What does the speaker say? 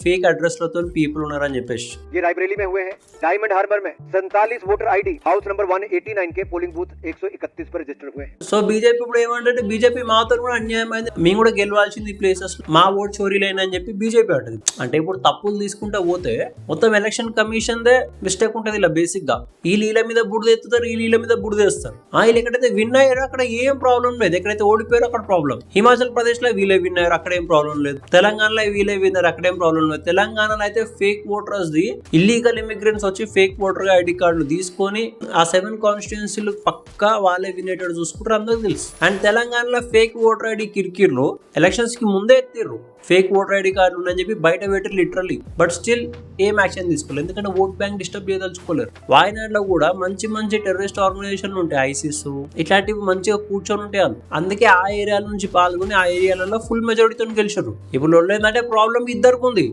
Fake అడ్రస్లతో people ఉన్నారని చెప్పేసి. ये रायबरेली में हुए हैं. डायमंड हार्बर में 47 वोटर आईडी हाउस नंबर 189 के पोलिंग बूथ 131 पर रजिस्टर हुए हैं. సో బీజేపీ ఇప్పుడు ఏమంటే బీజేపీ మాతో కూడా అన్యాయం అయింది, మేము కూడా గెలవాల్సింది ప్లేసెస్ మా ఓట్ చోరీలైన అని చెప్పి బీజేపీ అంటది. అంటే ఇప్పుడు తప్పులు తీసుకుంటా పోతే మొత్తం ఎలక్షన్ కమిషన్ దే మిస్టేక్ ఉంటది. ఇలా బేసిక్ గా ఈ లీల మీద బుడిద ఎత్తుతారు, ఈ లీల మీద బుడిద వేస్తారు. వీళ్ళు ఎక్కడైతే విన్ అయ్యారో అక్కడ ఏం ప్రాబ్లం లేదు, ఎక్కడైతే ఓడిపోయారో అక్కడ ప్రాబ్లం. హిమాచల్ ప్రదేశ్ లో వీళ్ళే విన్ అయ్యారు, అక్కడ ఏం ప్రాబ్లం లేదు. తెలంగాణలో వీళ్ళే విన్నారు, అక్కడ ఏం ప్రాబ్లం లేదు. తెలంగాణలో అయితే fake voters the illegal immigrants వచ్చి ఫేక్ ఓటర్ ఐడి కార్డులు తీసుకొని ఆ 7 కాన్స్టిట్యుయెన్సీలు పక్కా వాళ్ళే వినేటట్టు చూసుకుంటారు, అందరికి తెలుసు. అండ్ తెలంగాణలో ఫేక్ ఓటర్ ఐడి కిరికిర్లు ఎలక్షన్స్ కి ముందే ఎత్తిర్రు, ఫేక్ ఓటర్ ఐడి కార్డు ఉందని చెప్పి బయట పెట్టారు లిటరల్లీ. బట్ స్టిల్ ఏం యాక్షన్ తీసుకోలేదు, ఎందుకంటే ఓట్ బ్యాంక్ డిస్టర్బ్ చేయదలుచుకోలేరు. వాయనాడులో కూడా మంచి మంచి టెర్రరిస్ట్ ఆర్గనైజేషన్లు ఉంటాయి, ఐసిస్ ఇట్లాంటివి మంచిగా కూర్చొని ఉంటాయి. అందుకే ఆ ఏరియాల నుంచి పాల్గొని ఆ ఏరియాలలో ఫుల్ మెజారిటీతో గెలిచారు. ఇప్పుడు ఏంటంటే ప్రాబ్లం ఇద్దరికి ఉంది.